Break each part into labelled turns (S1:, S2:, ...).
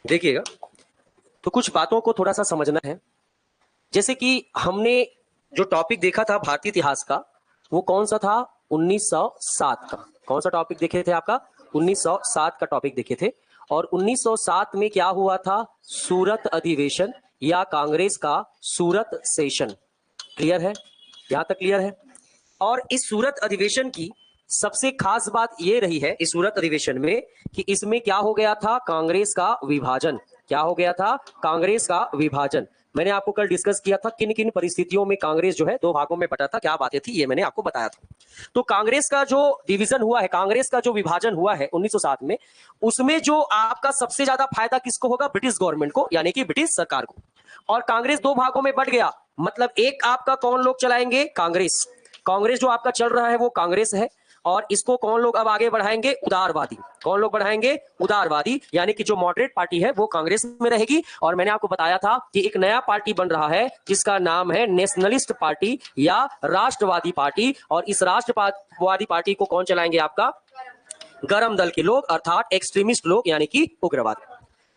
S1: देखिएगा, तो कुछ बातों को थोड़ा सा समझना है। जैसे कि हमने जो टॉपिक देखा था भारतीय इतिहास का, वो कौन सा था? 1907 का। कौन सा टॉपिक देखे थे आपका? 1907 का टॉपिक देखे थे। और 1907 में क्या हुआ था? सूरत अधिवेशन या कांग्रेस का सूरत सेशन। क्लियर है? यहां तक क्लियर है? और इस सूरत अधिवेशन की सबसे खास बात यह रही है इस सूरत अधिवेशन में कि इसमें क्या हो गया था? कांग्रेस का विभाजन। क्या हो गया था? कांग्रेस का विभाजन। मैंने आपको कल डिस्कस किया था किन किन परिस्थितियों में कांग्रेस जो है दो भागों में बटा था, क्या बातें थी, ये मैंने आपको बताया था। तो कांग्रेस का जो डिवीजन हुआ है, कांग्रेस का जो विभाजन हुआ है 1907 में, उसमें जो आपका सबसे ज्यादा फायदा किसको होगा? ब्रिटिश गवर्नमेंट को, यानी कि ब्रिटिश सरकार को। और कांग्रेस दो भागों में बट गया, मतलब एक आपका कौन लोग चलाएंगे? कांग्रेस। कांग्रेस जो आपका चल रहा है वो कांग्रेस है, और इसको कौन लोग अब आगे बढ़ाएंगे? उदारवादी। कौन लोग बढ़ाएंगे? उदारवादी, यानी कि जो मॉडरेट पार्टी है वो कांग्रेस में रहेगी। और मैंने आपको बताया था कि एक नया पार्टी बन रहा है जिसका नाम है नेशनलिस्ट पार्टी या राष्ट्रवादी पार्टी। और इस राष्ट्रवादी पार्टी को कौन चलाएंगे? आपका गरम दल के लोग, अर्थात एक्सट्रीमिस्ट लोग, यानी कि उग्रवाद।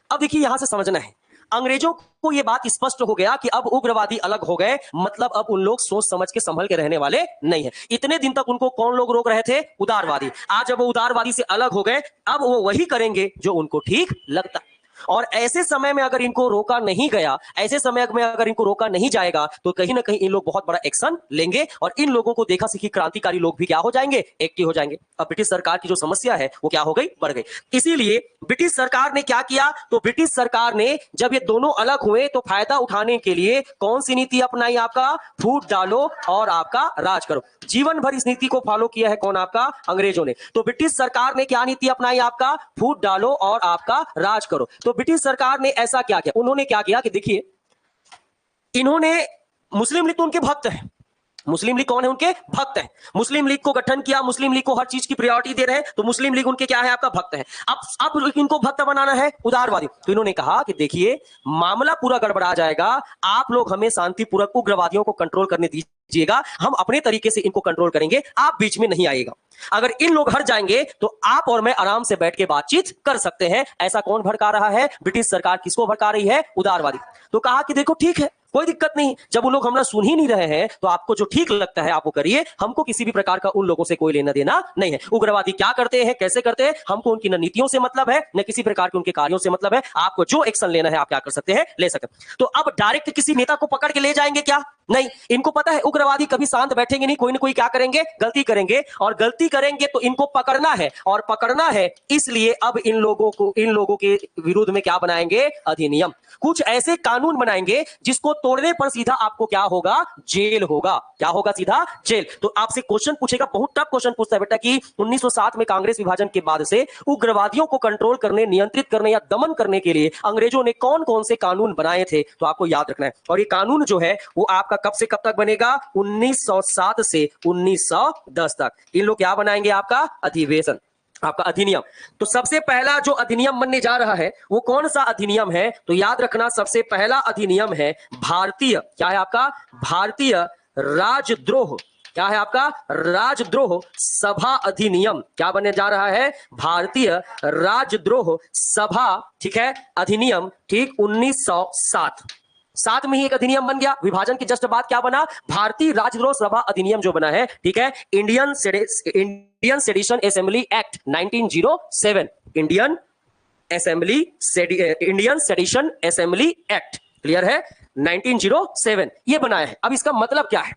S1: अब देखिए, यहां से समझना है, अंग्रेजों को यह बात स्पष्ट हो गया कि अब उग्रवादी अलग हो गए, मतलब अब उन लोग सोच समझ के संभल के रहने वाले नहीं है। इतने दिन तक उनको कौन लोग रोक रहे थे? उदारवादी। आज जब वो उदारवादी से अलग हो गए, अब वो वही करेंगे जो उनको ठीक लगता है। और ऐसे समय में अगर इनको रोका नहीं गया, ऐसे समय में अगर इनको रोका नहीं जाएगा, तो कहीं ना कहीं इन लोग बहुत बड़ा एक्शन लेंगे। और इन लोगों को देखा सीखी क्रांतिकारी लोग भी क्या हो जाएंगे? एक्टिव हो जाएंगे। अब ब्रिटिश सरकार की जो समस्या है वो क्या हो गई? बढ़ गई। इसीलिए ब्रिटिश सरकार ने क्या किया? तो ब्रिटिश सरकार ने जब ये दोनों अलग हुए तो फायदा उठाने के लिए कौन सी नीति अपनाई? आपका फूट डालो और आपका राज करो। जीवन भर इस नीति को फॉलो किया है कौन? आपका अंग्रेजों ने। तो ब्रिटिश सरकार ने क्या नीति अपनाई? आपका फूट डालो और आपका राज करो। तो ब्रिटिश सरकार ने ऐसा क्या किया? उन्होंने क्या किया कि देखिए, इन्होंने मुस्लिम लीग तो उनके भक्त हैं। मुस्लिम लीग कौन है? उनके भक्त हैं। मुस्लिम लीग को गठन किया, मुस्लिम लीग को हर चीज की प्रायोरिटी दे रहे हैं, तो मुस्लिम लीग उनके क्या है? आपका भक्त है। अब इनको भक्त बनाना है उदारवादी। तो इन्होंने कहा कि देखिए, मामला पूरा गड़बड़ा जाएगा, आप लोग हमें शांतिपूर्वक उग्रवादियों को कंट्रोल करने दीजिएगा, हम अपने तरीके से इनको कंट्रोल करेंगे, आप बीच में नहीं आइएगा। अगर इन लोग हट जाएंगे तो आप और मैं आराम से बैठ के बातचीत कर सकते हैं। ऐसा कौन भड़का रहा है? ब्रिटिश सरकार किसको भड़का रही है? उदारवादी। तो कहा कि देखो ठीक है, कोई दिक्कत नहीं, जब वो लोग हमरा सुन ही नहीं रहे हैं तो आपको जो ठीक लगता है आप वो करिए, हमको किसी भी प्रकार का उन लोगों से कोई लेना देना नहीं है। उग्रवादी क्या करते हैं, कैसे करते हैं, हमको उनकी न नीतियों से मतलब है, न किसी प्रकार के उनके कार्यों से मतलब है। आपको जो एक्शन लेना है आप क्या कर सकते हैं? ले सकते हैं। तो अब डायरेक्ट किसी नेता को पकड़ के ले जाएंगे क्या? नहीं। इनको पता है उग्रवादी कभी शांत बैठेंगे नहीं, कोई ना कोई क्या करेंगे? गलती करेंगे, और गलती करेंगे तो इनको पकड़ना है, और पकड़ना है इसलिए अब इन लोगों के विरुद्ध में क्या बनाएंगे? अधिनियम। कुछ ऐसे कानून बनाएंगे जिसको तोड़ने पर सीधा आपको क्या होगा? जेल होगा। क्या होगा? सीधा जेल। तो आपसे क्वेश्चन पूछेगा, बहुत टफ क्वेश्चन पूछता है बेटा कि 1907 में कांग्रेस विभाजन के बाद से उग्रवादियों को कंट्रोल करने, नियंत्रित करने या दमन करने के लिए अंग्रेजों ने कौन कौन से कानून बनाए थे? तो आपको याद रखना है। और ये कानून जो है वो आपका कब से कब तक बनेगा? 1907 से 1910 तक। इन लोग क्या बनाएंगे? आपका अधिवेशन, आपका अधिनियम। तो सबसे पहला जो अधिनियम बनने जा रहा है वो कौन सा अधिनियम है? तो याद रखना, सबसे पहला अधिनियम है भारतीय, क्या है आपका? भारतीय राजद्रोह। क्या है आपका? राजद्रोह सभा अधिनियम। क्या बनने जा रहा है? भारतीय राजद्रोह सभा, ठीक है, अधिनियम, ठीक, 1907। साथ में ही एक अधिनियम बन गया विभाजन के जस्ट बाद। क्या बना? भारतीय राजद्रोह सभा अधिनियम जो बना है, ठीक है, Indian sedition assembly act 1907। Indian sedition assembly act, clear है? 1907 ये बनाया है। अब इसका मतलब क्या है?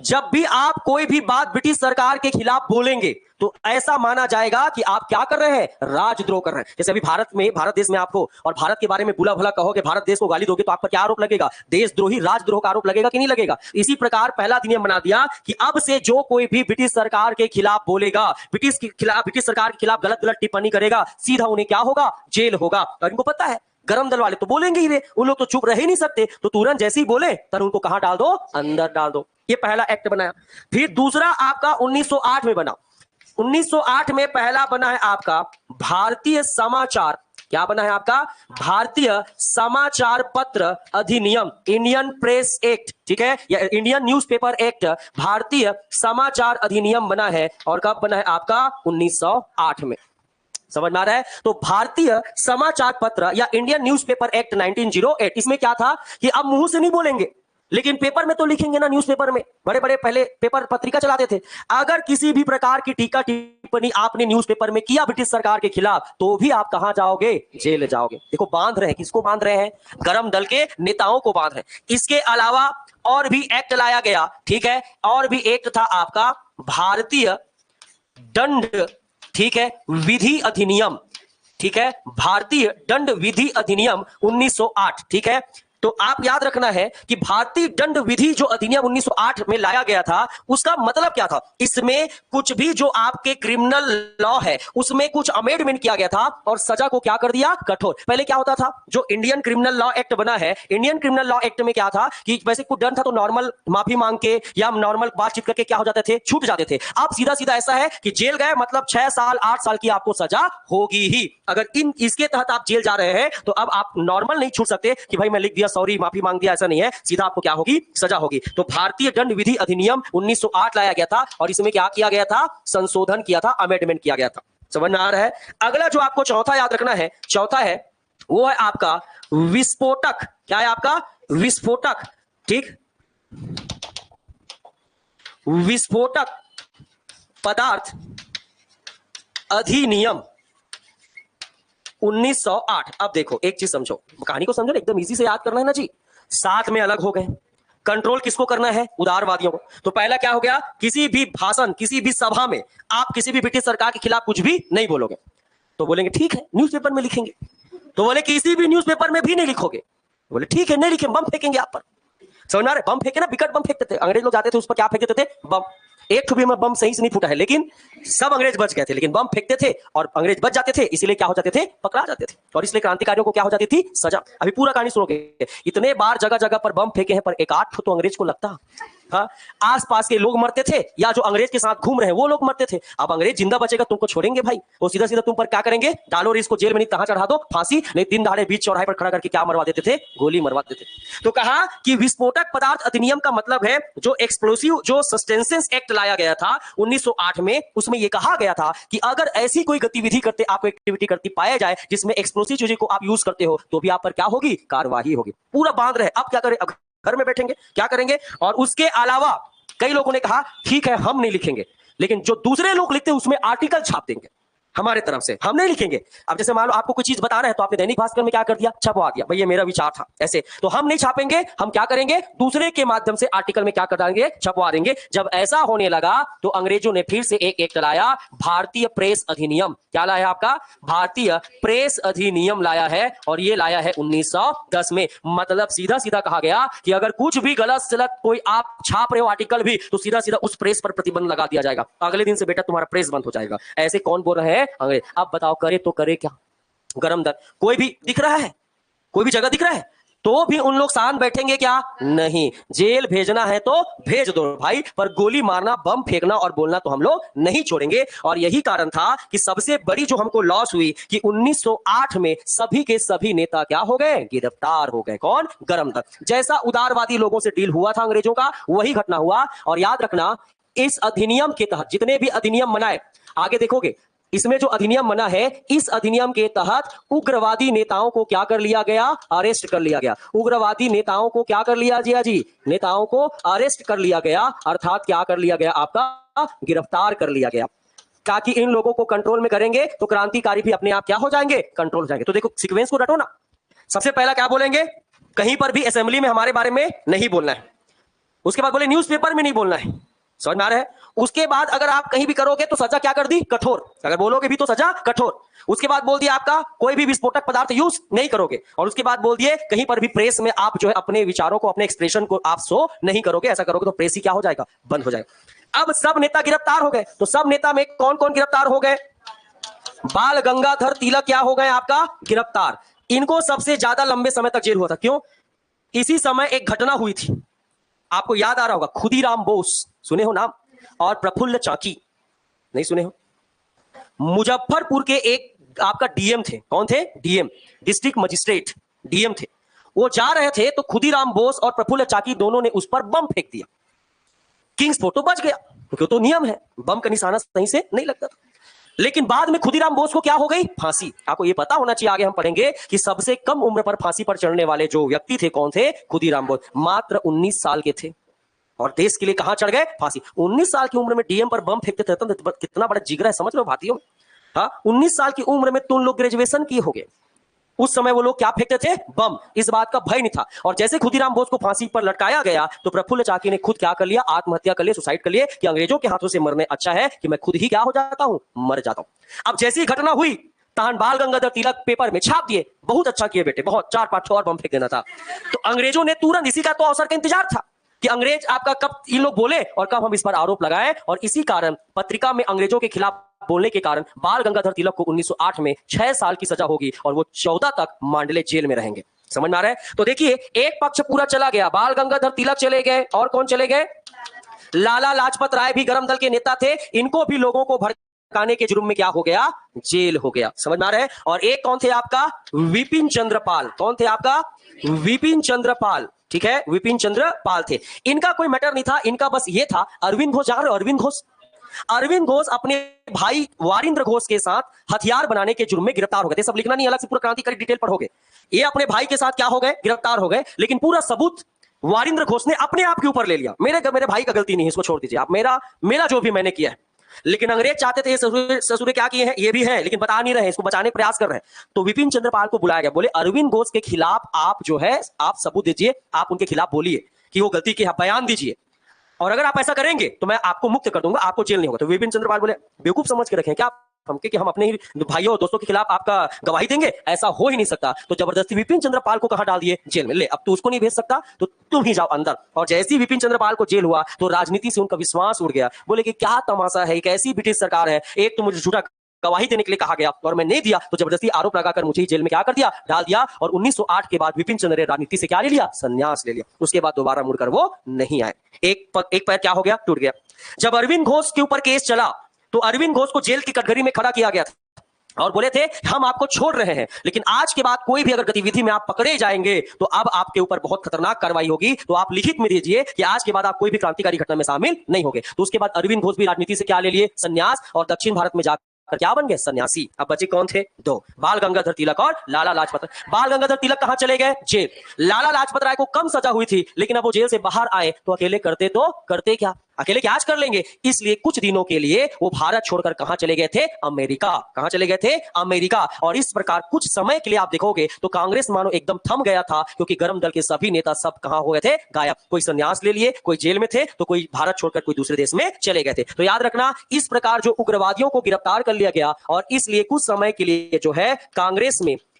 S1: जब भी आप कोई भी बात ब्रिटिश सरकार के खिलाफ बोलेंगे तो ऐसा माना जाएगा कि आप क्या कर रहे हैं? राजद्रोह कर रहे हैं। जैसे अभी भारत देश में आपको और भारत के बारे में बुरा भला कहोगे, भारत देश को गाली दोगे, तो आप पर क्या आरोप लगेगा? देशद्रोही, राजद्रोह का आरोप लगेगा कि नहीं लगेगा? इसी प्रकार पहला अधिनियम बना दिया कि अब से जो कोई भी ब्रिटिश सरकार के खिलाफ बोलेगा, ब्रिटिश सरकार के खिलाफ गलत टिप्पणी करेगा, सीधा उन्हें क्या होगा? जेल होगा। और इनको पता है गरम दल वाले तो बोलेंगे ही, वे उन लोग तो चुप रह ही नहीं सकते, तो तुरंत जैसे ही बोले तर उनको कहां डाल दो? अंदर डाल दो। ये पहला एक्ट बनाया। फिर दूसरा आपका 1908 में बना। 1908 में पहला बना है आपका भारतीय समाचार। क्या बना है आपका? भारतीय समाचार पत्र अधिनियम, इंडियन प्रेस एक्ट, ठीक है, या इंडियन न्यूज़पेपर एक्ट, भारतीय समाचार अधिनियम बना है। और कब बना है आपका? 1908 में। समझ में आ रहा है? तो भारतीय समाचार पत्र या इंडियन न्यूज़पेपर एक्ट 1908, इसमें क्या था कि अब मुंह से नहीं बोलेंगे, लेकिन पेपर में तो लिखेंगे ना। न्यूज़पेपर में बड़े बड़े पहले पेपर पत्रिका चलाते थे, अगर किसी भी प्रकार की टीका टिप्पणी आपने न्यूज़पेपर में किया ब्रिटिश सरकार के खिलाफ, तो भी आप कहां जाओगे? जेल जाओगे। देखो बांध रहे हैं, किसको बांध रहे हैं? गरम दल के नेताओं को बांध रहे हैं। इसके अलावा और भी एक्ट लाया गया, ठीक है, और भी एक्ट था आपका भारतीय दंड, ठीक है, विधि अधिनियम, ठीक है, भारतीय दंड विधि अधिनियम 1908, ठीक है। तो आप याद रखना है कि भारतीय दंड विधि जो अधिनियम 1908 में लाया गया था, उसका मतलब क्या था? इसमें कुछ भी जो आपके क्रिमिनल लॉ है उसमें कुछ अमेंडमेंट किया गया था और सजा को क्या कर दिया? कठोर। पहले क्या होता था? जो इंडियन क्रिमिनल लॉ एक्ट बना है, इंडियन क्रिमिनल लॉ एक्ट में क्या था कि वैसे कुछ दंड था तो नॉर्मल माफी मांग के या नॉर्मल बातचीत करके क्या हो जाते थे? छूट जाते थे। अब सीधा सीधा ऐसा है कि जेल गए मतलब 6 साल 8 साल की आपको सजा होगी ही। अगर इसके तहत आप जेल जा रहे हैं तो अब आप नॉर्मल नहीं छूट सकते कि भाई मैं लिख दिया सॉरी माफी मांग दिया, ऐसा नहीं है, सीधा आपको क्या होगी? सजा होगी। तो भारतीय दंड विधि अधिनियम 1908 लाया गया था और इसमें क्या किया गया था? संशोधन किया था, अमेंडमेंट किया गया था। समझ में आ रहा है? अगला जो आपको चौथा याद रखना है, चौथा है वो है आपका विस्फोटक। क्या है आपका? विस्फोटक, ठीक, विस्फोटक पदार्थ अधिनियम 1908। अब देखो एक चीज समझो, कहानी को समझो ना, एकदम इजी से याद करना है ना जी। साथ में अलग हो गए। कंट्रोल किसको करना है? उदारवादियों को। तो पहला क्या हो गया? किसी भी भाषण, किसी भी सभा में आप किसी भी ब्रिटिश सरकार के खिलाफ कुछ भी नहीं बोलोगे। तो बोलेंगे ठीक है न्यूज़पेपर में लिखेंगे। तो बोले किसी भी न्यूज़पेपर में भी नहीं लिखोगे। बोले ठीक है नहीं लिखेंगे, बम फेंकेंगे आप पर। समझ में आ रहा है? बम फेंके ना, विकट बम फेंकते थे अंग्रेज लोग, जाते थे उस पर क्या फेंक देते थे? बम। एक तो भी बम सही से नहीं फूटा है, लेकिन सब अंग्रेज बच गए थे। लेकिन बम फेंकते थे और अंग्रेज बच जाते थे, इसलिए क्या हो जाते थे? पकड़ा जाते थे। और इसलिए क्रांतिकारियों को क्या हो जाती थी? सजा। अभी पूरा कहानी सुनोगे। इतने बार जगह जगह पर बम फेंके हैं पर एक आठ तो अंग्रेज को लगता। हाँ, आसपास के लोग मरते थे या जो अंग्रेज के साथ घूम रहे हैं वो लोग मरते थे। अब अंग्रेज जिंदा बचेगा, तुमको छोड़ेंगे भाई? वो सीधा सीधा तुम पर क्या करेंगे? डालो रे इसको जेल में, नहीं तहां चढ़ा दो फांसी, नहीं दिन दहाड़े बीच चौराहे पर खड़ा करके क्या मरवा देते थे? गोली मरवा देते थे। तो कहा कि विस्फोटक पदार्थ अधिनियम का मतलब है जो एक्सप्लोसिव जो सब्सटेंसेस एक्ट लाया गया था 1908 में, उसमें यह कहा गया था कि अगर ऐसी कोई गतिविधि करते, आपको एक्टिविटी करती पाया जाए जिसमें एक्सप्लोसिव चीजों को आप यूज करते हो, तो भी आप पर क्या होगी? कार्रवाई होगी। पूरा बांध रहे। अब क्या करें? अब घर में बैठेंगे, क्या करेंगे? और उसके अलावा कई लोगों ने कहा ठीक है हम नहीं लिखेंगे, लेकिन जो दूसरे लोग लिखते हैं उसमें आर्टिकल छाप देंगे हमारे तरफ से, हम नहीं लिखेंगे। अब जैसे मान लो आपको कोई चीज बता रहे हैं तो आपने दैनिक भास्कर में क्या कर दिया? छपवा दिया, भाई ये मेरा विचार था ऐसे, तो हम नहीं छापेंगे। हम क्या करेंगे? दूसरे के माध्यम से आर्टिकल में क्या कर देंगे? छपवा देंगे। जब ऐसा होने लगा तो अंग्रेजों ने फिर से एक एक्ट लाया, भारतीय प्रेस अधिनियम। क्या लाया आपका? भारतीय प्रेस अधिनियम लाया है, और ये लाया है 1910 में। मतलब सीधा सीधा कहा गया कि अगर कुछ भी गलत सलत कोई आप छाप रहे हो आर्टिकल भी, तो सीधा सीधा उस प्रेस पर प्रतिबंध लगा दिया जाएगा। अगले दिन से बेटा तुम्हारा प्रेस बंद हो जाएगा। ऐसे कौन बोल रहे हैं? अंग्रेज। अब बताओ करे तो करे क्या? गरम दर कोई भी दिख रहा है, कोई भी जगह दिख रहा है तो भी उन लोग शांत बैठेंगे क्या? नहीं। जेल भेजना है तो भेज दो भाई, पर गोली मारना, बम फेंकना और बोलना तो हम लोग नहीं छोड़ेंगे। और यही कारण था कि सबसे बड़ी जो हमको लॉस हुई कि 1908 में सभी के सभी नेता क्या हो गए? गिरफ्तार हो गए। कौन? गरम दल। जैसा उदारवादी लोगों से डील हुआ था अंग्रेजों का, वही घटना हुआ। और याद रखना इस अधिनियम के तहत जितने भी अधिनियम बनाए, आगे देखोगे इसमें जो अधिनियम बना है, इस अधिनियम के तहत उग्रवादी नेताओं को क्या कर लिया गया? अरेस्ट कर लिया गया। उग्रवादी नेताओं को क्या कर लिया गया जी? नेताओं को अरेस्ट कर लिया गया, अर्थात क्या कर लिया गया? आपका गिरफ्तार कर लिया गया। ताकि इन लोगों को कंट्रोल में करेंगे तो क्रांतिकारी भी अपने आप क्या हो जाएंगे? कंट्रोल हो जाएंगे। तो देखो सीक्वेंस को रटो ना। सबसे पहला क्या बोलेंगे? कहीं पर भी असेंबली में हमारे बारे में नहीं बोलना है। उसके बाद बोले न्यूज़पेपर में नहीं बोलना है। समझ में आ रहा है? उसके बाद अगर आप कहीं भी करोगे तो सजा क्या कर दी? कठोर। अगर बोलोगे भी तो सजा कठोर। उसके बाद बोल दिया आपका कोई भी विस्फोटक पदार्थ यूज नहीं करोगे। और उसके बाद बोल दिए कहीं पर भी प्रेस में आप जो है अपने विचारों को, अपने एक्सप्रेशन को आप शो नहीं करोगे। ऐसा करोगे तो प्रेस ही क्या हो जाएगा? बंद हो जाएगा। अब सब नेता गिरफ्तार हो गए। तो सब नेता में कौन कौन गिरफ्तार हो गए? बाल गंगाधर तिलक क्या हो गए? आपका गिरफ्तार। इनको सबसे ज्यादा लंबे समय तक जेल हुआ था। क्यों? इसी समय एक घटना हुई थी, आपको याद आ रहा होगा, खुदीराम बोस, सुने हो नाम? और प्रफुल्ल चाकी, नहीं सुने हो? मुजफ्फरपुर के एक आपका डीएम थे। कौन थे? डीएम, डिस्ट्रिक्ट मजिस्ट्रेट, डीएम थे। वो जा रहे थे तो खुदीराम बोस और प्रफुल्ल चाकी दोनों ने उस पर बम फेंक दिया। किंग्स फोर्ट तो बच गया क्योंकि तो नियम है, बम का निशाना सही से नहीं लगता था। लेकिन बाद में खुदीराम बोस को क्या हो गई? फांसी। आपको ये पता होना चाहिए, आगे हम पढ़ेंगे कि सबसे कम उम्र पर फांसी पर चढ़ने वाले जो व्यक्ति थे कौन थे? खुदीराम बोस। मात्र 19 साल के थे और देश के लिए कहां चढ़ गए? फांसी। 19 साल की उम्र में डीएम पर बम फेंकते थे, तो कितना बड़ा जिगरा है, समझ लो भारतीयों। हाँ, 19 साल की उम्र में तुम लोग ग्रेजुएशन किए होगे, उस समय वो लोग क्या फेंकते थे? बम। इस बात का भय नहीं था। और जैसे खुदीराम बोस को फांसी पर लटकाया गया तो प्रफुल्ल चाकी ने खुद क्या कर लिया? आत्महत्या कर लिया, सुसाइड कर लिया कि अंग्रेजों के हाथों से मरने अच्छा है कि मैं खुद ही क्या हो जाता हूं? मर जाता हूं। अब जैसी घटना हुई, तान बाल गंगाधर तिलक पेपर में छाप दिए, बहुत अच्छा किए बेटे, बहुत, 4-5 और बम फेंक देना था। तो अंग्रेजों ने तुरंत, इसी का तो अवसर का इंतजार था कि अंग्रेज आपका कब इन लोग बोले और कब हम इस पर आरोप लगाएं। और इसी कारण पत्रिका में अंग्रेजों के खिलाफ बोलने के कारण बाल गंगाधर तिलक को 1908 में 6 साल की सजा होगी और वो 14 तक मांडले जेल में रहेंगे। समझ में आ रहा है? तो देखिए, एक पक्ष पूरा चला गया, बाल गंगाधर तिलक चले गए, और कौन चले गए? लाला लाजपत राय भी गरम दल के नेता थे, इनको भी लोगों को भड़काने के जुर्म में क्या हो गया? जेल हो गया। समझ में आ रहा है? और एक कौन थे आपका? विपिन चंद्र पाल। कौन थे आपका? विपिन चंद्र पाल। ठीक है, विपिन चंद्र पाल थे। इनका कोई मैटर नहीं था, इनका बस ये था, अरविंद घोष, जान रहे हो अरविंद घोष? अरविंद घोष अपने भाई वारिंद्र घोष के साथ हथियार बनाने के जुर्म में गिरफ्तार हो गए थे। सब लिखना नहीं, अलग से पूरा क्रांतिकारी डिटेल पढ़ोगे। ये अपने भाई के साथ क्या हो गए? गिरफ्तार हो गए। लेकिन पूरा सबूत वारिंद्र घोष ने अपने आप के ऊपर ले लिया। मेरे भाई का गलती नहीं है, इसको छोड़ दीजिए आप, मेरा जो भी मैंने किया है। लेकिन अंग्रेज चाहते थे ससुरे क्या किए हैं, ये भी है, लेकिन बता नहीं रहे, इसको बचाने प्रयास कर रहे हैं। तो विपिन चंद्र पाल को बुलाया गया, बोले अरविंद घोष के खिलाफ आप जो है, आप सबूत दीजिए, आप उनके खिलाफ बोलिए कि वो गलती की, बयान दीजिए, और अगर आप ऐसा करेंगे तो मैं आपको मुक्त कर दूंगा, आपको जेल नहीं होगा। तो विपिन चंद्र पाल बोले बेवकूफ समझ के रखें क्या हमके कि हम अपने ही भाइयों दोस्तों के खिलाफ आपका गवाही देंगे? ऐसा हो ही नहीं सकता। तो जबरदस्ती विपिन चंद्र पाल को कहां डाल दिए? जेल में। ले, अब तू उसको नहीं भेज सकता तो तुम ही जाओ अंदर। और जैसे ही विपिन चंद्र पाल को जेल हुआ तो राजनीति से उनका विश्वास उड़ गया। बोले कि क्या तमाशा है, एक ऐसी ब्रिटिश सरकार है, एक तो मुझे झूठा गवाही देने के लिए कहा गया और मैं नहीं दिया, तो जबरदस्ती आरोप लगाकर मुझे जेल में क्या कर दिया? डाल दिया। और 1908 के बाद विपिन चंद्र ने राजनीति से क्या ले लिया? संन्यास ले लिया। उसके बाद दोबारा मुड़कर वो नहीं आए। एक पैर क्या हो गया? टूट गया। जब अरविंद घोष के ऊपर केस चला तो अरविंद घोष को जेल की कटघरे में खड़ा किया गया था और बोले थे हम आपको छोड़ रहे हैं, लेकिन आज के बाद कोई भी अगर गतिविधि में आप पकड़े जाएंगे तो अब आपके ऊपर बहुत खतरनाक कार्रवाई होगी, तो आप लिखित में दीजिए कि आज के बाद आप कोई भी क्रांतिकारी घटना में शामिल नहीं होंगे। तो उसके बाद अरविंद घोष भी राजनीति से क्या ले लिए? संन्यास। और दक्षिण भारत में जाकर क्या बन गए? सन्यासी। अब बचे कौन थे? दो, बाल गंगाधर तिलक और लाला लाजपत राय। बाल गंगाधर तिलक कहां चले गए? जेल। लाला लाजपत राय को कम सजा हुई थी, लेकिन अब वो जेल से बाहर आए तो अकेले करते क्या? अकेले क्या आज कर लेंगे? इसलिए कुछ दिनों के लिए वो भारत छोड़कर कहां चले गए थे? अमेरिका। कहां चले गए थे? अमेरिका। और इस प्रकार कुछ समय के लिए आप देखोगे तो कांग्रेस मानो एकदम थम गया था, क्योंकि गरम दल के सभी नेता सब कहां हो गए थे? गायब। कोई संन्यास ले लिए, कोई जेल में थे, तो कोई भारत छोड़कर कोई दूसरे देश में चले गए थे। तो याद रखना, इस प्रकार जो उग्रवादियों को गिरफ्तार कर लिया गया और इसलिए कुछ समय के लिए जो है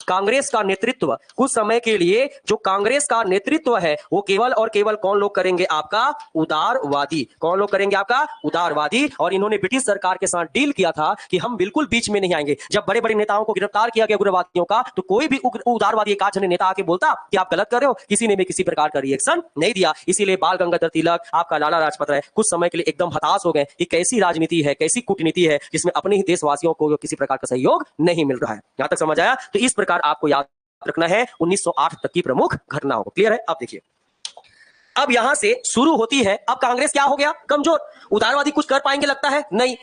S1: कांग्रेस का नेतृत्व, कुछ समय के लिए जो कांग्रेस का नेतृत्व है वो केवल और केवल कौन लोग करेंगे? आपका उदारवादी। कौन लोग करेंगे? आपका उदारवादी। और इन्होंने ब्रिटिश सरकार के साथ डील किया था कि हम बिल्कुल बीच में नहीं आएंगे। जब बड़े बड़े नेताओं को गिरफ्तार किया गया उग्रवादियों का, तो कोई भी उदारवादी एक आध नेता आके बोलता कि आप गलत कर रहे हो, किसी ने भी किसी प्रकार का रिएक्शन नहीं दिया। इसीलिए बाल गंगाधर तिलक, आपका लाला लाजपत राय कुछ समय के लिए एकदम हताश हो गए कि कैसी राजनीति है, कैसी कूटनीति है जिसमें अपने ही देशवासियों को किसी प्रकार का सहयोग नहीं मिल रहा है। यहां तक समझ आया? तो इस प्रकार आपको याद रखना है 1908 तक की प्रमुख घटनाओं को। क्लियर है? अब देखिए, अब यहां से शुरू होती है, अब कांग्रेस क्या हो गया? कमजोर। उदारवादी कुछ कर पाएंगे? लगता है नहीं।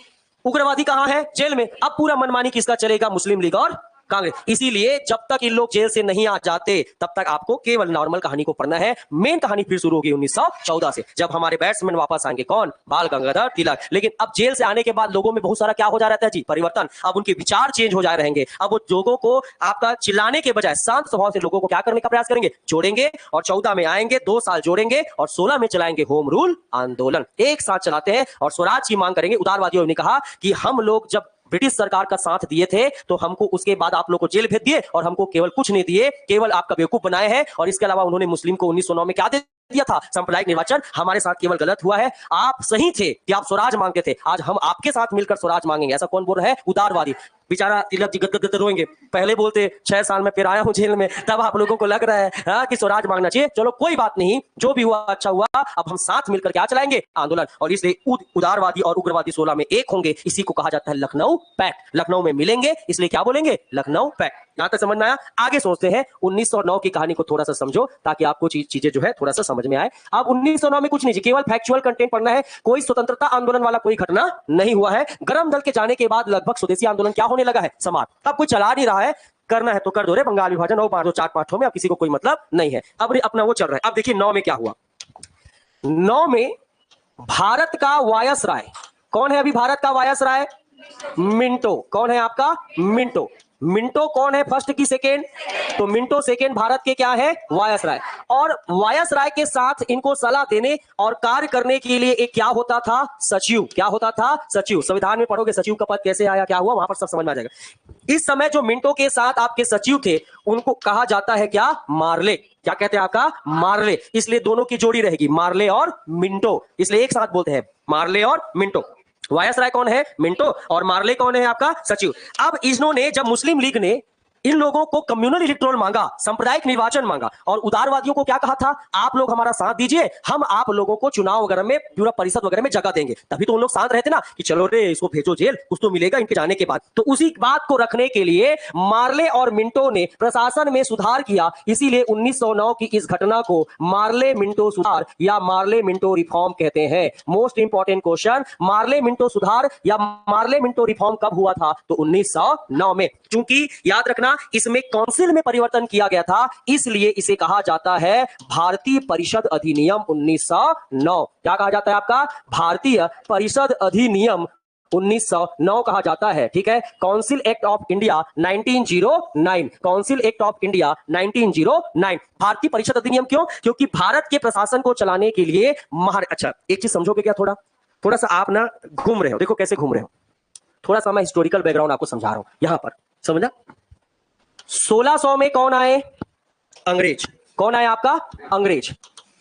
S1: उग्रवादी कहां है? जेल में। अब पूरा मनमानी किसका चलेगा? मुस्लिम लीग और कांग्रेस। इसीलिए जब तक इन लोग जेल से नहीं आ जाते तब तक आपको केवल नॉर्मल कहानी को पढ़ना है। मेन कहानी फिर शुरू होगी 1914 से, जब हमारे बैट्समैन वापस आएंगे। कौन? बाल गंगाधर तिलक। लेकिन अब जेल से आने के बाद लोगों में बहुत सारा क्या हो जा रहा है जी? परिवर्तन। अब उनके विचार चेंज हो जा रहेंगे। अब वो लोगों को आपका चिल्लाने के बजाय शांत स्वभाव से लोगों को क्या करने का प्रयास करेंगे? जोड़ेंगे। और 14 में आएंगे, 2 साल जोड़ेंगे और 16 में चलाएंगे होम रूल आंदोलन। एक साथ चलाते हैं और स्वराज की मांग करेंगे। उदारवादियों ने कहा कि हम लोग जब ब्रिटिश सरकार का साथ दिए थे तो हमको उसके बाद आप लोग को जेल भेज दिए और हमको केवल कुछ नहीं दिए, केवल आपका बेवकूफ बनाए हैं। और इसके अलावा उन्होंने मुस्लिम को 1909 में क्या दे दिया था? सांप्रदायिक निर्वाचन। हमारे साथ केवल गलत हुआ है। आप सही थे कि आप स्वराज मांगते थे, आज हम आपके साथ मिलकर स्वराज मांगेंगे। ऐसा कौन बोल रहा है? उदारवादी। बेचारा तिलक जी गदगद रोएंगे, पहले बोलते 6 साल में फिर आया हूं जेल में, तब आप लोगों को लग रहा है कि स्वराज मांगना चाहिए। चलो कोई बात नहीं, जो भी हुआ अच्छा हुआ। अब हम साथ मिलकर क्या चलाएंगे? आंदोलन। और इसलिए उदारवादी और उग्रवादी 16 में एक होंगे, इसी को कहा जाता है लखनऊ पैक्ट। लखनऊ में मिलेंगे, इसलिए क्या बोलेंगे? लखनऊ पैक्ट। यहां तक समझ में आया? आगे सोचते हैं 1909 की कहानी को थोड़ा सा समझो, ताकि आपको चीजें जो है थोड़ा सा समझ में आए। अब 1909 में कुछ नहीं, केवल फैक्चुअल कंटेंट पढ़ना है। कोई स्वतंत्रता आंदोलन वाला कोई घटना नहीं हुआ है। गरम दल के जाने के बाद लगभग स्वदेशी आंदोलन क्या होने लगा है? समाप्त। अब कोई चला नहीं रहा है, करना है तो कर दो रे, बंगाल विभाजन हो, 4 पाठों में अब किसी को कोई मतलब नहीं है। अब अपना वो चल रहा है। अब देखिए 9 में क्या हुआ। 9 में भारत का वायसराय कौन है? अभी भारत का वायसराय मिंटो। कौन है आपका? मिंटो। मिंटो कौन है? फर्स्ट की सेकेंड? तो मिंटो सेकेंड भारत के क्या है? वायसराय। और वायसराय के साथ इनको सलाह देने और कार्य करने के लिए एक क्या होता था? सचिव। क्या होता था? सचिव। संविधान में पढ़ोगे सचिव का पद कैसे आया, क्या हुआ, वहां पर सब समझ में आ जाएगा। इस समय जो मिंटो के साथ आपके सचिव थे, उनको कहा जाता है क्या? मार्ले। क्या कहते हैं आपका? मार्ले। इसलिए दोनों की जोड़ी रहेगी, मार्ले और मिंटो, इसलिए एक साथ बोलते हैं मार्ले और मिंटो। वायसराय कौन है? मिंटो। और मार्ले कौन है? आपका सचिव। अब इन्होंने, जब मुस्लिम लीग ने इन लोगों को कम्युनल इलेक्टोरल मांगा, सांप्रदायिक निर्वाचन मांगा, और उदारवादियों को क्या कहा था? आप लोग हमारा साथ दीजिए, हम आप लोगों को चुनाव वगैरह में, पूरा परिषद वगैरह में जगह देंगे। तभी तो उन लोग शांत रहते ना, कि चलो रे इसको भेजो जेल, कुछ तो मिलेगा इनके जाने के बाद। तो उसी बात को रखने के लिए मार्ले और मिंटो ने प्रशासन में सुधार किया। इसीलिए 1909 की इस घटना को मार्ले मिंटो सुधार या मार्ले मिंटो रिफॉर्म कहते हैं। Most important question, Morley Minto सुधार या मार्ले मिंटो रिफॉर्म कब हुआ था? तो 1909 में। चूंकि याद रखना, इसमें काउंसिल में परिवर्तन किया गया था, इसलिए इसे कहा जाता है भारतीय परिषद अधिनियम 1909। क्या कहा जाता है आपका? भारतीय परिषद अधिनियम 1909 कहा जाता है। ठीक है। Council act of India 1909। Council act of India 1909। भारतीय परिषद अधिनियम क्यों? क्योंकि भारत के प्रशासन को चलाने के लिए अच्छा एक चीज समझोगे क्या? थोड़ा सा आप ना घूम रहे हो, देखो कैसे घूम रहे हो। थोड़ा सा मैं हिस्टोरिकल बैकग्राउंड आपको समझा रहा हूं यहां पर, समझा? 1600 में कौन आए? अंग्रेज। कौन आए आपका? अंग्रेज।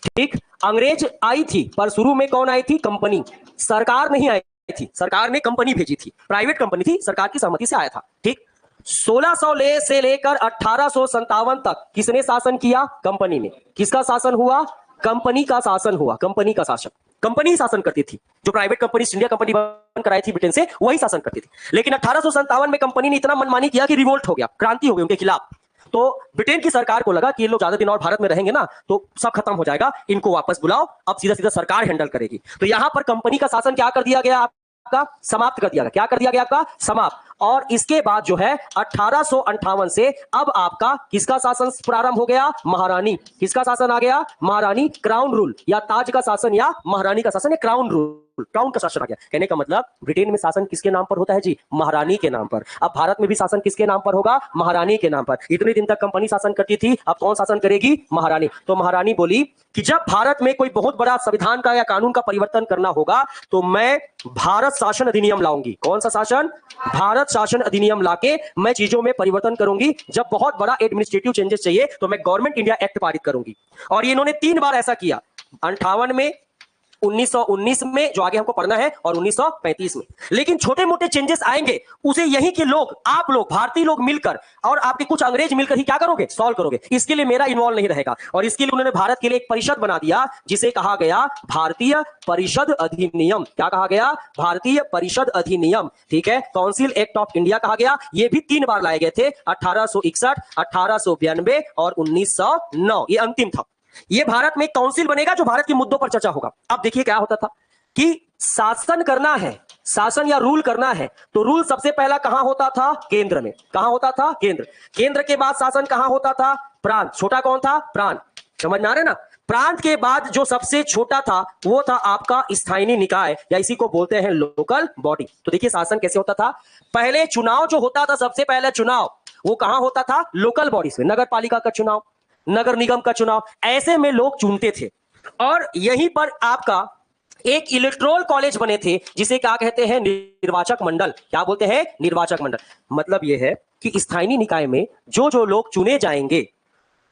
S1: ठीक। अंग्रेज आई थी, पर शुरू में कौन आई थी? कंपनी। सरकार नहीं आई थी, सरकार ने कंपनी भेजी थी, प्राइवेट कंपनी थी, सरकार की सहमति से आया था। ठीक। 1600 से लेकर 1857 तक किसने शासन किया? कंपनी ने। किसका शासन हुआ? कंपनी का शासन हुआ। कंपनी का शासन, कंपनी ही शासन करती थी। जो प्राइवेट कंपनी इंडिया कंपनी बंद कराई थी ब्रिटेन से, वही शासन करती थी। लेकिन 1857 में कंपनी ने इतना मनमानी किया कि रिवोल्ट हो गया, क्रांति हो गई उनके खिलाफ। तो ब्रिटेन की सरकार को लगा कि ये लोग ज्यादा दिन और भारत में रहेंगे ना तो सब खत्म हो जाएगा, इनको वापस बुलाओ, अब सीधा सीधा सरकार हैंडल करेगी। तो यहां पर कंपनी का शासन क्या कर दिया गया? आपका समाप्त कर दिया गया। क्या कर दिया गया? आपका समाप्त। और इसके बाद जो है 1858 से अब आपका किसका शासन प्रारंभ हो गया? महारानी। किसका शासन आ गया? महारानी। क्राउन रूल या ताज का शासन या महारानी का शासन या क्राउन रूल, क्राउन का शासन आ गया। कहने का मतलब ब्रिटेन में शासन किसके नाम पर होता है जी? महारानी के नाम पर। अब भारत में भी शासन किसके नाम पर होगा? महारानी के नाम पर। इतने दिन तक कंपनी शासन करती थी, अब कौन शासन करेगी? महारानी। तो महारानी बोली कि जब भारत में कोई बहुत बड़ा संविधान का या कानून का परिवर्तन करना होगा तो मैं भारत शासन अधिनियम लाऊंगी। कौन सा शासन? भारत शासन अधिनियम लाके मैं चीजों में परिवर्तन करूंगी। जब बहुत बड़ा एडमिनिस्ट्रेटिव चेंजेस चाहिए तो मैं गवर्नमेंट इंडिया एक्ट पारित करूंगी। और ये इन्होंने 3 बार ऐसा किया, 58 में, 1919 में जो आगे हमको पढ़ना है, और 1935 में। लेकिन छोटे मोटे चेंजेस आएंगे, उसे यही के लोग, आप लोग, भारतीय लोग मिलकर और आपके कुछ अंग्रेज मिलकर ही क्या करोगे? सॉल्व करोगे। इसके लिए मेरा इन्वॉल्व नहीं रहेगा। और इसके लिए उन्होंने भारत के लिए एक परिषद बना दिया जिसे कहा गया भारतीय परिषद अधिनियम। क्या कहा गया? भारतीय परिषद अधिनियम। ठीक है। काउंसिल एक्ट ऑफ इंडिया कहा गया। ये भी 3 बार लाए गए थे, 1861, 1892 और 1909। ये अंतिम था। ये भारत में काउंसिल बनेगा जो भारत के मुद्दों पर चर्चा होगा। अब देखिए क्या होता था कि शासन करना है, शासन या रूल करना है, तो रूल सबसे पहला कहां होता था? केंद्र में। कहां होता था? केंद्र। केंद्र के बाद शासन कहां होता था? प्रांत। छोटा कौन था? प्रांत। समझ में आ रहा है ना? प्रांत के बाद जो सबसे छोटा था वो था आपका स्थानीय निकाय, या इसी को बोलते हैं लोकल बॉडी। तो देखिए शासन कैसे होता था। पहले चुनाव जो होता था, सबसे पहले चुनाव वो कहां होता था? लोकल बॉडी में। नगर पालिका का चुनाव, नगर निगम का चुनाव, ऐसे में लोग चुनते थे। और यहीं पर आपका एक इलेक्टोरल कॉलेज बने थे जिसे क्या कहते हैं? निर्वाचक मंडल। क्या बोलते हैं? निर्वाचक मंडल। मतलब यह है कि स्थानीय निकाय में जो जो लोग चुने जाएंगे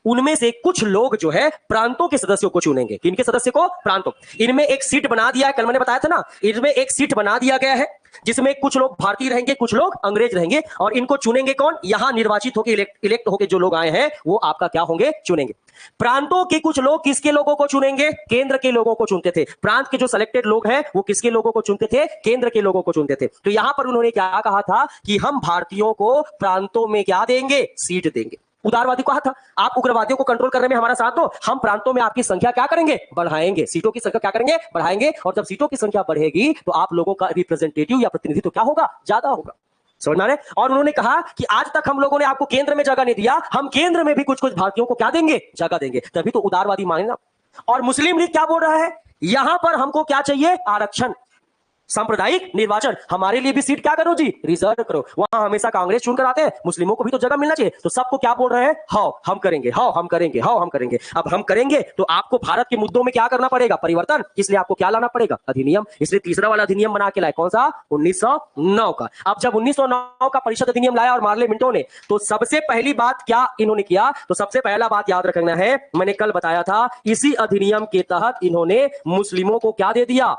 S1: उनमें से कुछ लोग जो है प्रांतों के सदस्यों को चुनेंगे। किनके सदस्य को? प्रांतों। इनमें एक सीट बना दिया है, कल मैंने बताया था ना, इनमें एक सीट बना दिया गया है जिसमें कुछ लोग भारतीय रहेंगे, कुछ लोग अंग्रेज रहेंगे, और इनको चुनेंगे कौन? यहां निर्वाचित होकर इलेक्ट होकर जो लोग आए हैं वो आपका क्या होंगे? चुनेंगे। प्रांतों के कुछ लोग किसके लोगों को चुनेंगे? केंद्र के लोगों को चुनते थे। प्रांत के जो सिलेक्टेड लोग हैं वो किसके लोगों को चुनते थे? केंद्र के लोगों को चुनते थे। तो यहां पर उन्होंने क्या कहा था कि हम भारतीयों को प्रांतों में क्या देंगे? सीट देंगे। उदारवादी कहा था आप उग्रवादियों को कंट्रोल करने में हमारा साथ दो, हम प्रांतों में आपकी संख्या क्या करेंगे? बढ़ाएंगे। सीटों की संख्या क्या करेंगे? बढ़ाएंगे। और जब सीटों की संख्या बढ़ेगी तो आप लोगों का रिप्रेजेंटेटिव या प्रतिनिधित्व क्या होगा? ज्यादा होगा। समझ में आ रहा है? और उन्होंने कहा कि आज तक हम लोगों ने आपको केंद्र में जगह नहीं दिया, हम केंद्र में भी कुछ कुछ भारतीयों को क्या देंगे? जगह देंगे। तभी तो उदारवादी माने ना। और मुस्लिम लीग क्या बोल रहा है? यहां पर हमको क्या चाहिए? आरक्षण, सांप्रदायिक निर्वाचन। हमारे लिए भी सीट क्या करो जी? रिजर्व करो। वहां हमेशा कांग्रेस चुनकर आते हैं, मुस्लिमों को भी तो जगह मिलना चाहिए। तो सबको क्या बोल रहे हैं? हां हम करेंगे, हां हम करेंगे, हां हम करेंगे। अब हम करेंगे तो आपको भारत के मुद्दों में क्या करना पड़ेगा? परिवर्तन। इसलिए आपको क्या लाना पड़ेगा? अधिनियम। इसलिए तीसरा वाला अधिनियम बना के लाए। कौन सा? 1909 का। अब जब 1909 का परिषद अधिनियम लाया और मार्ले मिंटो ने, तो सबसे पहली बात क्या इन्होंने किया? तो सबसे पहला बात याद रखना है, मैंने कल बताया था, इसी अधिनियम के तहत इन्होंने मुस्लिमों को क्या दे दिया?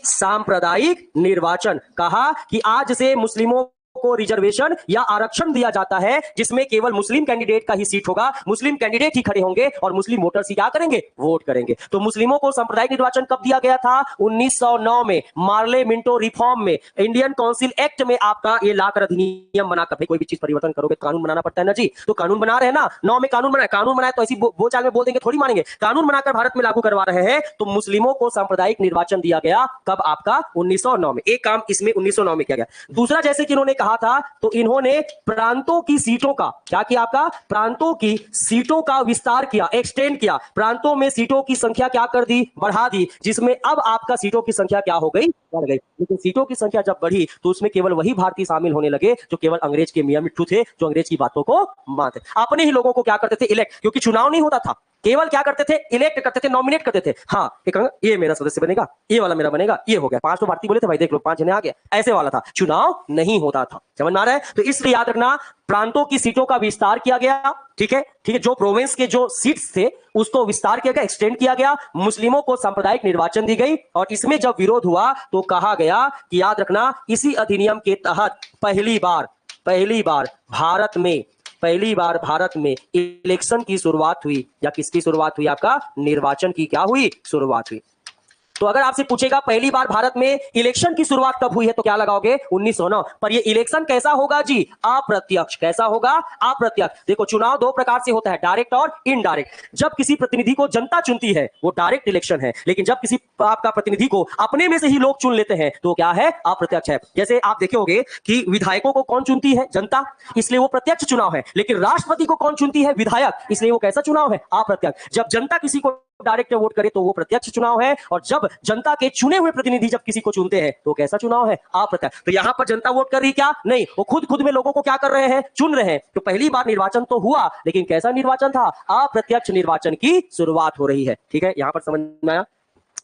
S1: सांप्रदायिक निर्वाचन। कहा कि आज से मुस्लिमों को रिजर्वेशन या आरक्षण दिया जाता है जिसमें केवल मुस्लिम कैंडिडेट का ही सीट होगा, मुस्लिम कैंडिडेट ही खड़े होंगे और मुस्लिम वोटर्स ही क्या करेंगे? वोट करेंगे। तो मुस्लिमों को सांप्रदायिक निर्वाचन कब दिया गया था? 1909 में, मार्ले मिंटो रिफॉर्म में, इंडियन काउंसिल एक्ट में आपका ये लाकर अधिनियम बनाकर। भाई कोई भी चीज परिवर्तन करोगे कानून बनाना पड़ता है ना जी। तो कानून बना रहे हैं ना, 9 में कानून बनाए। कानून बनाए तो ऐसी बोलचाल में बोल देंगे थोड़ी मानेंगे। कानून बनाकर भारत में लागू करवा रहे हैं। तो मुस्लिमों को सांप्रदायिक निर्वाचन दिया गया कब? आपका 1909 में। एक काम इसमें 1909 में किया गया। दूसरा, जैसे कि इन्होंने कहा था, तो इन्होंने प्रांतों की सीटों का क्या किया? आपका प्रांतों की सीटों का विस्तार किया, एक्सटेंड किया। प्रांतों में सीटों की संख्या क्या कर दी? बढ़ा दी। जिसमें अब आपका सीटों की संख्या क्या हो गई? बढ़ गई। लेकिन सीटों की संख्या जब बढ़ी तो उसमें केवल वही भारतीय शामिल होने लगे जो केवल अंग्रेज के मियां मिट्ठू थे, जो अंग्रेज की बातों को मानते। अपने ही लोगों को क्या करते थे? इलेक्ट। क्योंकि चुनाव नहीं होता था, केवल क्या करते थे? इलेक्ट करते थे, नॉमिनेट करते थे। हाँ, ये मेरा सदस्य बनेगा, ये वाला मेरा बनेगा, ये हो गया। 5 तो भारतीय बोले थे, भाई देख लो 5 जने आ गया, ऐसे वाला था। चुनाव नहीं होता था। समझ में आ रहा है? तो इसलिए याद रखना, प्रांतों की सीटों का विस्तार किया गया। ठीक है, ठीक है। जो प्रोविंस के जो सीट्स थे उसको विस्तार किया गया, एक्सटेंड किया गया। मुस्लिमों को सांप्रदायिक निर्वाचन दी गई। और इसमें जब विरोध हुआ तो कहा गया कि याद रखना, इसी अधिनियम के तहत पहली बार भारत में इलेक्शन की शुरुआत हुई। या किसकी शुरुआत हुई? आपका निर्वाचन की क्या हुई? शुरुआत हुई। तो अगर आपसे पूछेगा पहली बार भारत में इलेक्शन की शुरुआत कब हुई है, तो क्या लगाओगे? 1909। पर ये इलेक्शन कैसा होगा जी? अप्रत्यक्ष। कैसा होगा? अप्रत्यक्ष। देखो, चुनाव 2 प्रकार से होता है, डायरेक्ट और इनडायरेक्ट। जब किसी प्रतिनिधि को जनता चुनती है वो डायरेक्ट इलेक्शन है, लेकिन जब किसी आपका प्रतिनिधि को अपने में से ही लोग चुन लेते हैं तो क्या है? अप्रत्यक्ष है। जैसे आप देखे होंगे कि विधायकों को कौन चुनती है? जनता, इसलिए वो प्रत्यक्ष चुनाव है। लेकिन राष्ट्रपति को कौन चुनती है? विधायक, इसलिए वो कैसा चुनाव है? अप्रत्यक्ष। जब जनता किसी को डायरेक्ट वोट करे तो वो प्रत्यक्ष चुनाव है, और जब जनता के चुने हुए प्रतिनिधि जब किसी को चुनते हैं तो कैसा चुनाव है? अप्रत्यक्ष। तो यहां पर जनता वोट कर रही क्या? नहीं, वो खुद में लोगों को क्या कर रहे हैं? चुन रहे हैं। तो पहली बार निर्वाचन तो हुआ, लेकिन कैसा निर्वाचन था? अप्रत्यक्ष निर्वाचन की शुरुआत हो रही है। ठीक है, यहां पर समझ में आया?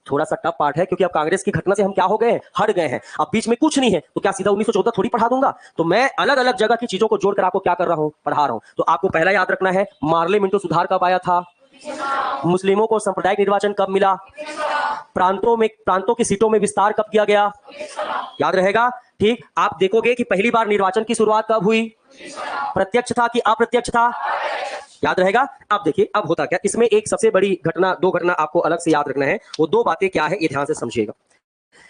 S1: थोड़ा सा टफ पार्ट है क्योंकि अब कांग्रेस की घटना से हम क्या हो गए हैं? हट गए हैं। अब बीच में कुछ नहीं है तो क्या सीधा 1914 थोड़ी पढ़ा दूंगा? तो मैं अलग अलग जगह की चीजों को जोड़कर आपको क्या कर रहा हूं? पढ़ा रहा हूं। तो आपको पहला याद रखना है, मार्ले मिंटो सुधार कब आया था? मुस्लिमों को सांप्रदायिक निर्वाचन कब मिला? प्रांतों की सीटों में विस्तार कब किया गया? याद रहेगा? ठीक। आप देखोगे कि पहली बार निर्वाचन की शुरुआत कब हुई? प्रत्यक्ष था कि अप्रत्यक्ष था? याद रहेगा? अब देखिए, अब होता क्या, इसमें एक सबसे बड़ी घटना, 2 घटना आपको अलग से याद रखना है। वो 2 बातें क्या है, ये ध्यान से समझिएगा।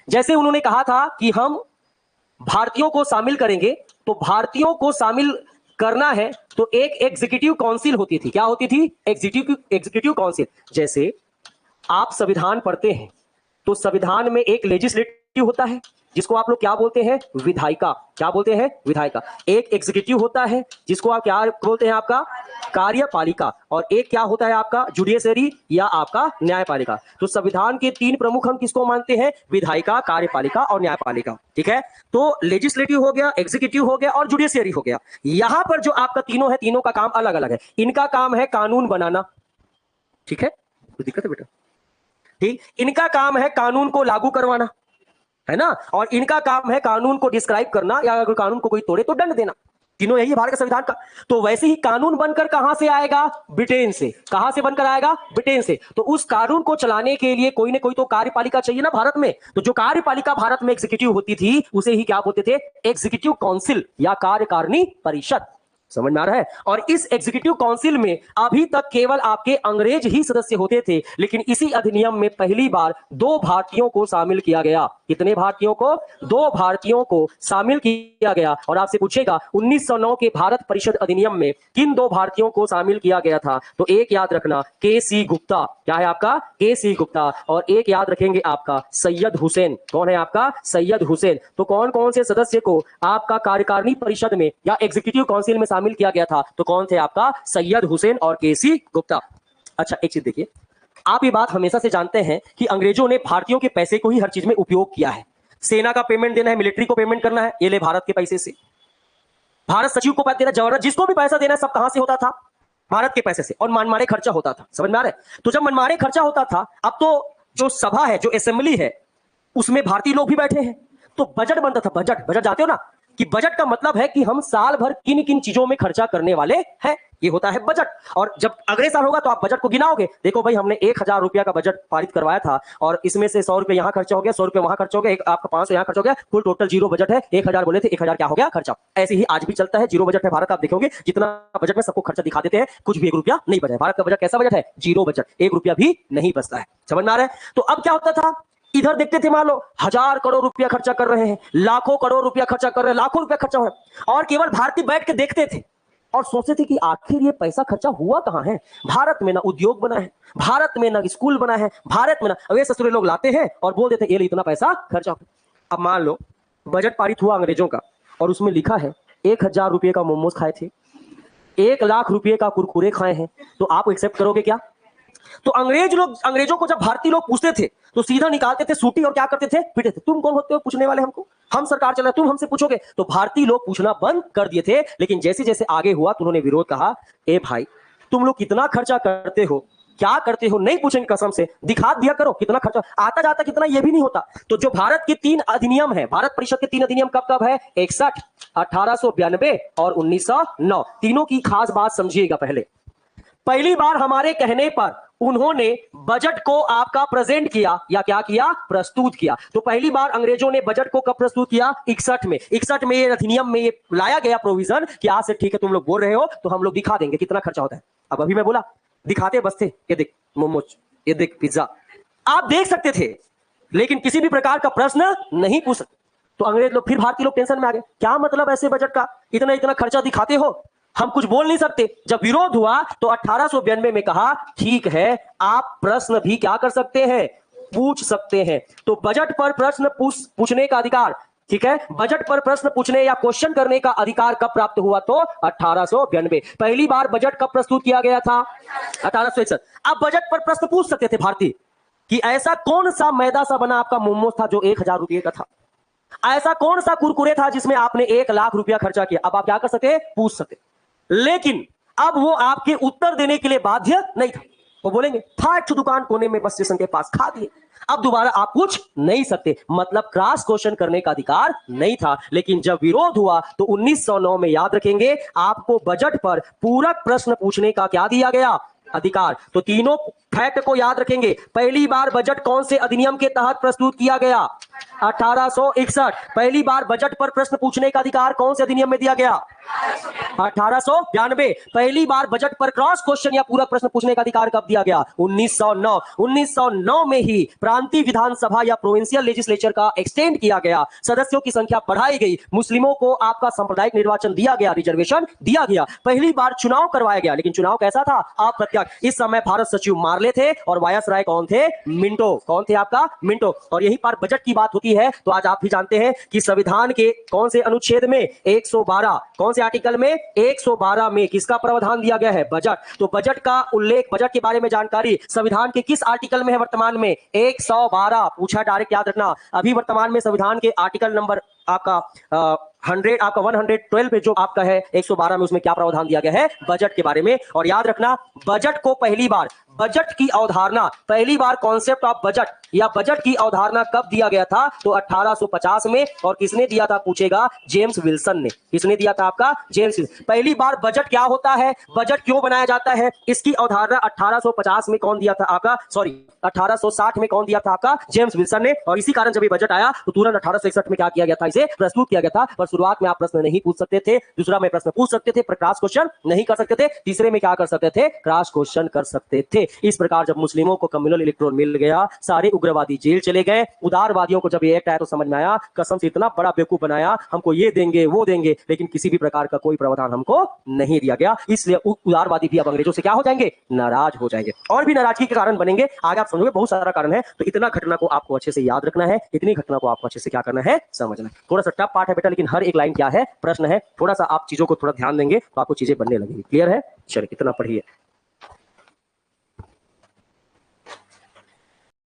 S1: जैसे उन्होंने कहा था कि हम भारतीयों को शामिल करेंगे, तो भारतीयों को शामिल करना है तो एक एग्जीक्यूटिव काउंसिल होती थी। क्या होती थी? Executive council. जैसे आप संविधान पढ़ते हैं तो संविधान में एक लेजिस्लेटिव होता है जिसको आप लोग क्या बोलते हैं? विधायिका। क्या बोलते हैं? विधायिका। एक एग्जीक्यूटिव होता है जिसको आप क्या बोलते हैं? आपका कार्यपालिका। और एक क्या होता है? आपका जुडिशरी या आपका न्यायपालिका। तो संविधान के 3 प्रमुख हम किसको मानते हैं? विधायिका, कार्यपालिका और न्यायपालिका। ठीक है, तो लेजिस्लेटिव हो गया, एग्जीक्यूटिव हो गया और जुडिशरी हो गया। यहां पर जो आपका तीनों है, तीनों का काम अलग अलग है। इनका काम है कानून बनाना। ठीक है, कोई दिक्कत है बेटा? ठीक, इनका काम है कानून को लागू करवाना, है ना? और इनका काम है कानून को डिस्क्राइब करना, या अगर कानून को कोई तोड़े तो दंड देना। तीनों यही है भारत के संविधान का। तो वैसे ही कानून बनकर कहां से आएगा? ब्रिटेन से। कहां से बनकर आएगा? ब्रिटेन से। तो उस कानून को चलाने के लिए कोई ना कोई तो कार्यपालिका चाहिए ना भारत में। तो जो कार्यपालिका भारत में एग्जीक्यूटिव होती थी उसे ही क्या बोलते थे? एग्जीक्यूटिव काउंसिल या कार्यकारिणी परिषद। समझ में आ रहा है? और इस एग्जीक्यूटिव काउंसिल में अभी तक केवल आपके अंग्रेज ही सदस्य होते थे, लेकिन इसी अधिनियम में पहली बार 2 भारतीयों को शामिल किया गया। कितने भारतीयों को? 2 भारतीयों को शामिल किया गया। और आपसे पूछेगा 1909 के भारत परिषद अधिनियम में किन 2 भारतीयों को शामिल किया गया था? तो एक याद रखना, के.सी. गुप्ता। क्या है आपका? के.सी. गुप्ता। और एक याद रखेंगे आपका सैयद हुसैन। कौन है आपका? सैयद हुसैन। तो कौन कौन से सदस्य को आपका कार्यकारिणी परिषद में या एग्जीक्यूटिव काउंसिल में शामिल किया गया था? तो कौन थे आपका? सैयद हुसैन और के.सी. गुप्ता। अच्छा, एक चीज देखिए, आप ये बात हमेशा से जानते हैं कि अंग्रेजों ने भारतीयों के पैसे को ही हर चीज में उपयोग किया है। सेना का पेमेंट देना है, मिलिट्री को पेमेंट करना है, ये ले भारत के पैसे से। भारत सचिव को पैसा देना, जवाहर, जिसको भी पैसा देना है, सब कहां से होता था? भारत के पैसे से। और मनमाने खर्चा होता था। समझ में आ रहा है? तो जब मनमाने खर्चा होता था, अब तो जो सभा है, जो असेंबली है, उसमें भारतीय लोग भी बैठे हैं, तो बजट बनता था। बजट, बजट जानते हो ना कि बजट का मतलब है कि हम साल भर किन किन चीजों में खर्चा करने वाले हैं, ये होता है बजट। और जब अगले साल होगा तो आप बजट को गिनाओगे, देखो भाई हमने 1000 रुपया का बजट पारित करवाया था और इसमें से 100 रुपए यहां खर्चा हो गया, 100 रुपए वहां खर्चा हो गया, आपका 500 यहां खर्चा हो गया, कुल टोटल जीरो बजट है। 1000 बोले थे, 1000 क्या हो गया? खर्चा। ऐसे ही आज भी चलता है, जीरो बजट है भारत। आप देखोगे जितना बजट में सबको खर्चा दिखा देते हैं, कुछ भी 1 रुपया नहीं बचा है। भारत का बजट कैसा बजट है? जीरो बजट, 1 रुपया भी नहीं बचता है। समझ में आ रहा है? तो अब क्या होता था, इधर देखते थे, मान लो 1000 करोड़ रुपया खर्चा कर रहे हैं, लाखों करोड़ रुपया खर्चा कर रहे हैं, लाखों रुपया खर्चा हो रहा है, और केवल भारतीय बैठ के देखते थे और सोचते थे कि आखिर ये पैसा खर्चा हुआ कहां है? भारत में ना उद्योग बना है, भारत में ना स्कूल बना है, भारत में ना, वे ससुरे लोग लाते हैं और बोल देते ये इतना पैसा खर्चा हो। अब मान लो बजट पारित हुआ अंग्रेजों का और उसमें लिखा है 1000 रुपये का मोमोज खाए थे, 1 लाख रुपये का कुरकुरे खाए हैं, तो आप एक्सेप्ट करोगे क्या? तो अंग्रेजों को जब भारतीय लोग पूछते थे तो सीधा निकालते थे सूटी और क्या करते थे? पीटते थे। तुम कौन होते हो पूछने वाले हमको? हम सरकार चला, तुम हमसे पूछोगे? तो भारतीय लोग पूछना बंद कर दिए थे। लेकिन जैसे जैसे आगे हुआ तो उन्होंने विरोध कहा, ए भाई तुम लोग कितना खर्चा करते हो, क्या करते हो, नहीं पूछेंगे, कसम से दिखा दिया करो कितना खर्चा आता जाता, कितना ये भी नहीं होता। तो जो भारत के 3 अधिनियम है, भारत परिषद के 3 अधिनियम कब कब है? 61, 1892 और 1909। तीनों की खास बात समझिएगा। पहली बार हमारे कहने पर उन्होंने बजट को आपका प्रेजेंट किया या क्या किया? प्रस्तुत किया। तो पहली बार अंग्रेजों ने बजट को कब प्रस्तुत किया? 61 में। 61 में ये अधिनियम में ये लाया गया प्रोविजन कि आज से ठीक है, तुम लोग बोल रहे हो तो हम लोग दिखा देंगे कितना खर्चा होता है। अब अभी मैं बोला दिखाते बस थे, ये देख मोमोज, ये देख पिज्जा, आप देख सकते थे लेकिन किसी भी प्रकार का प्रश्न नहीं पूछ सकते। तो अंग्रेज लोग, फिर भारतीय लोग टेंशन में आ गए, क्या मतलब ऐसे बजट का, इतना इतना खर्चा दिखाते हो, हम कुछ बोल नहीं सकते। जब विरोध हुआ तो 1892 में कहा ठीक है, आप प्रश्न भी क्या कर सकते हैं? पूछ सकते हैं। तो बजट पर प्रश्न पूछने का अधिकार, ठीक है, बजट पर प्रश्न पूछने या क्वेश्चन करने का अधिकार कब प्राप्त हुआ? तो 1892। पहली बार बजट कब प्रस्तुत किया गया था? 1861। अब बजट पर प्रश्न पूछ सकते थे भारतीय कि ऐसा कौन सा मैदा सा बना आपका मोमोज था जो 1000 रुपये का था? ऐसा कौन सा कुरकुरे था जिसमें आपने 1 लाख रुपया खर्चा किया? अब आप क्या कर सकते? पूछ सकते। लेकिन अब वो आपके उत्तर देने के लिए बाध्य नहीं था। वो बोलेंगे था एक दुकान कोने में बस स्टेशन के पास, खा दिए। अब दोबारा आप पूछ नहीं सकते, मतलब क्रॉस क्वेश्चन करने का अधिकार नहीं था। लेकिन जब विरोध हुआ तो 1909 में, याद रखेंगे, आपको बजट पर पूरक प्रश्न पूछने का क्या दिया गया? अधिकार। तो तीनों फैक्ट को याद रखेंगे। पहली बार बजट कौन से अधिनियम के तहत प्रस्तुत किया गया? 1861। पहली बार बजट पर प्रश्न पूछने का अधिकार कौन से अधिनियम में दिया गया? 1892। पहली बार बजट पर क्रॉस क्वेश्चन या पूरक प्रश्न पूछने का अधिकार कब दिया गया? 1909। 1909 में ही प्रांतीय विधानसभा या प्रोविंशियल लेजिस्लेचर का एक्सटेंड किया गया, सदस्यों की संख्या बढ़ाई गई, मुस्लिमों को आपका सांप्रदायिक निर्वाचन दिया गया, रिजर्वेशन दिया गया, पहली बार चुनाव करवाया गया। लेकिन चुनाव कैसा था? अप्रत्यक्ष। इस समय भारत सचिव मार्ले थे और वायसराय कौन थे? मिंटो। कौन थे आपका? मिंटो। और यही पर बजट की बात होती है तो आज आप भी जानते हैं कि संविधान के कौन से अनुच्छेद में? 112। कौन से आर्टिकल में? 112 में किसका प्रावधान दिया गया है? बजट। तो बजट का उल्लेख, बजट के बारे में जानकारी संविधान के किस आर्टिकल में है वर्तमान में? 112। पूछा डायरेक्ट, याद रखना। अभी वर्तमान में संविधान के आर्टिकल नंबर आपका 112 पे जो आपका है 112 में, उसमें क्या प्रावधान दिया गया है? बजट के बारे में। और याद रखना, बजट को पहली बार बजट की अवधारणा, पहली बार कॉन्सेप्ट ऑफ बजट या बजट की अवधारणा कब दिया गया था? तो 1850 में। और किसने दिया था पूछेगा? जेम्स विल्सन ने। किसने दिया था आपका? James Wilson. पहली बार बजट क्या होता है, बजट क्यों बनाया जाता है, इसकी अवधारणा 1850 में कौन दिया था आपका? सॉरी 1860 में कौन दिया था आपका? जेम्स विल्सन ने। और इसी कारण जब ये बजट आया तो तुरंत 1861 में क्या किया गया था? इसे प्रस्तुत किया गया था। पर शुरुआत में आप प्रश्न नहीं पूछ सकते थे, दूसरा में प्रश्न पूछ सकते थे पर क्रॉस क्वेश्चन नहीं कर सकते थे, तीसरे में क्या कर सकते थे? क्रॉस क्वेश्चन कर सकते थे। इस प्रकार जब मुस्लिमों को कम्युनल इलेक्ट्रोन मिल गया, सारे उग्रवादी जेल चले गए। उदारवादियों को जब ये एक्ट आया तो समझ में आया, कसम से इतना बड़ा बेवकूफ बनाया, हमको ये देंगे वो देंगे, लेकिन किसी भी प्रकार का कोई प्रावधान हमको नहीं दिया गया। इसलिए उदारवादी भी अब अंग्रेजों से क्या हो जाएंगे? नाराज हो जाएंगे। और भी नाराजगी के कारण बनेंगे, आगे आप समझोगे, बहुत सारा कारण है। तो इतना घटना को आपको अच्छे से याद रखना है, इतनी घटना को आपको अच्छे से क्या करना है? समझना है। थोड़ा सा टफ पार्ट है बेटा, लेकिन हर एक लाइन क्या है? प्रश्न है। थोड़ा सा आप चीजों को थोड़ा ध्यान देंगे तो आपको चीजें बनने लगेंगी। क्लियर है? चलिए इतना पढ़िए।